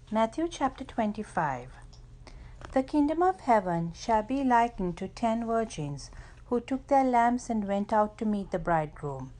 Matthew chapter 25. The kingdom of heaven shall be likened to 10 virgins, who took their lamps and went out to meet the bridegroom.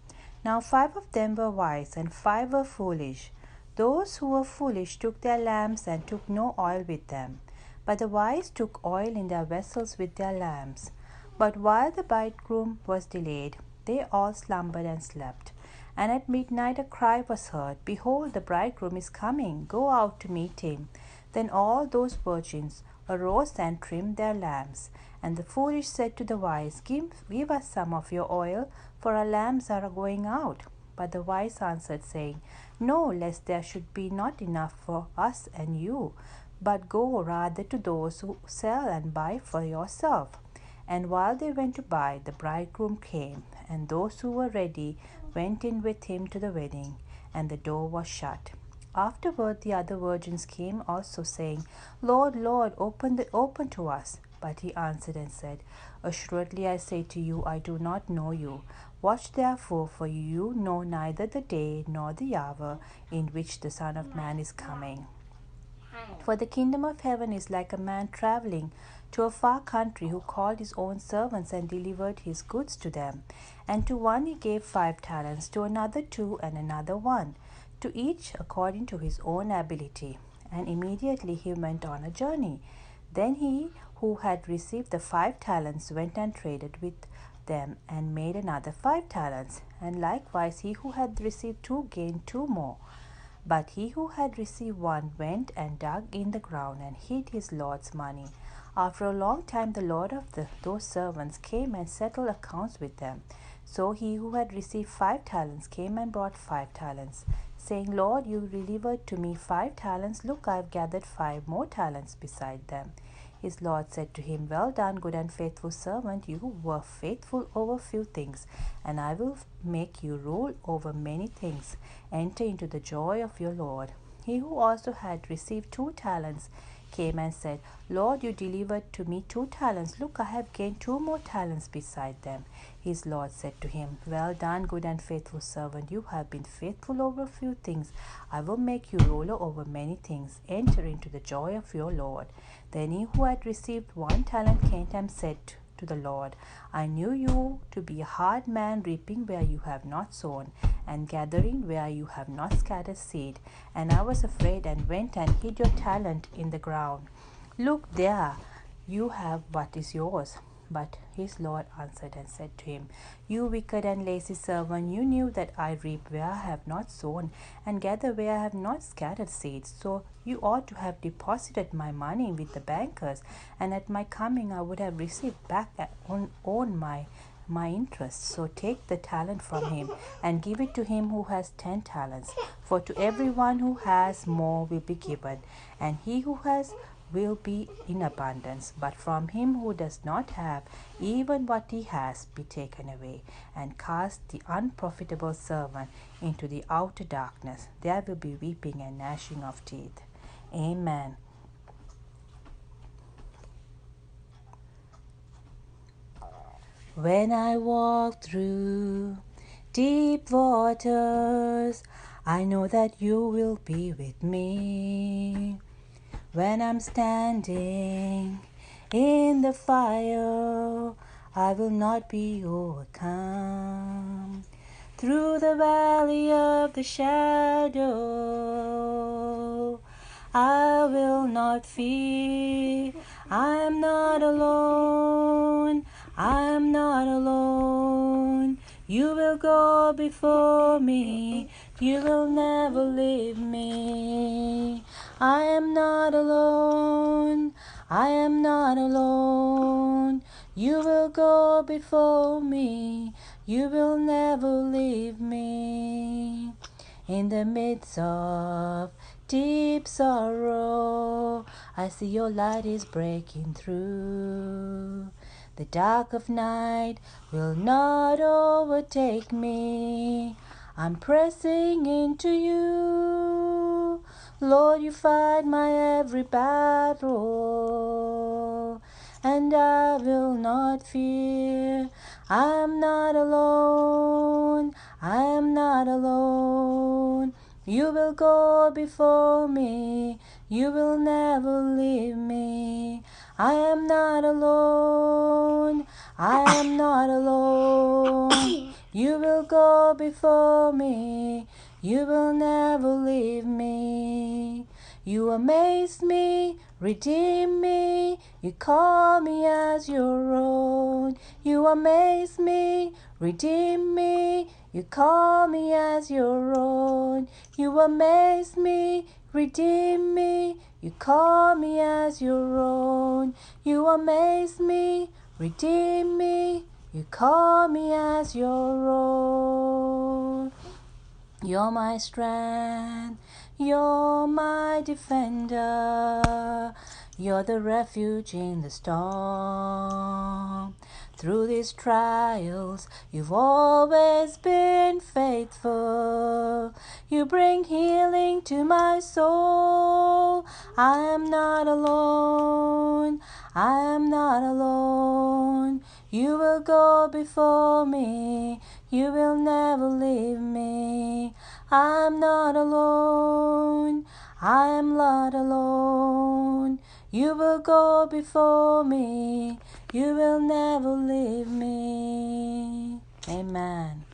Now 5 of them were wise, and 5 were foolish. Those who were foolish took their lamps and took no oil with them. But the wise took oil in their vessels with their lamps. But while the bridegroom was delayed, they all slumbered and slept. And at midnight a cry was heard, Behold, the bridegroom is coming, go out to meet him. Then all those virgins arose and trimmed their lamps. And the foolish said to the wise, give us some of your oil, for our lamps are going out. But the wise answered, saying, No, lest there should be not enough for us and you, but go rather to those who sell and buy for yourself. And while they went to buy, the bridegroom came, and those who were ready went in with him to the wedding, and the door was shut. Afterward the other virgins came also, saying, Lord, Lord, open to us. But he answered and said, Assuredly I say to you, I do not know you. Watch therefore, for you know neither the day nor the hour in which the Son of Man is coming. For the kingdom of heaven is like a man traveling to a far country, who called his own servants and delivered his goods to them. And to one he gave 5 talents, to another 2, and another 1, to each according to his own ability. And immediately he went on a journey. Then he who had received the 5 talents went and traded with them, and made another 5 talents. And likewise he who had received 2 gained 2 more. But he who had received 1 went and dug in the ground, and hid his lord's money. After a long time the lord of those servants came and settled accounts with them. So he who had received 5 talents came and brought 5 talents, saying, Lord, you delivered to me 5 talents. Look, I have gathered 5 more talents beside them. His lord said to him, Well done, good and faithful servant. You were faithful over few things, and I will make you rule over many things. Enter into the joy of your Lord. He who also had received 2 talents came and said, Lord, you delivered to me 2 talents. Look, I have gained 2 more talents beside them. His Lord said to him, Well done, good and faithful servant. You have been faithful over a few things. I will make you ruler over many things. Enter into the joy of your Lord. Then he who had received 1 talent came and said to the Lord, I knew you to be a hard man, reaping where you have not sown, and gathering where you have not scattered seed. And I was afraid, and went and hid your talent in the ground. Look, there you have what is yours. But his Lord answered and said to him, You wicked and lazy servant, you knew that I reap where I have not sown, and gather where I have not scattered seeds. So you ought to have deposited my money with the bankers, and at my coming I would have received back on my interest. So take the talent from him, and give it to him who has 10 talents. For to everyone who has, more will be given, and he who has will be in abundance. But from him who does not have, even what he has be taken away. And cast the unprofitable servant into the outer darkness. There will be weeping and gnashing of teeth. Amen. When I walk through deep waters, I know that you will be with me. When I'm standing in the fire, I will not be overcome. Through the valley of the shadow, I will not fear. I am not alone. I am not alone. You will go before me. You will never leave me. I am not alone. I am not alone. You will go before me. You will never leave me. In the midst of deep sorrow, I see your light is breaking through. The dark of night will not overtake me. I'm pressing into you. Lord, you fight my every battle, and I will not fear. I am not alone. I am not alone. You will go before me. You will never leave me. I am not alone. I am not alone. You will go before me. You will never leave me. You amaze me, redeem me. You call me as your own. You amaze me, redeem me. You call me as your own. You amaze me, redeem me. You call me as your own. You amaze me, redeem me. You call me as your own. You're my strength. You're my defender. You're the refuge in the storm. Through these trials, you've always been faithful. You bring healing to my soul. I am not alone. I am not alone. You will go before me. You will never leave me. I'm not alone. I am not alone. You will go before me. You will never leave me. Amen.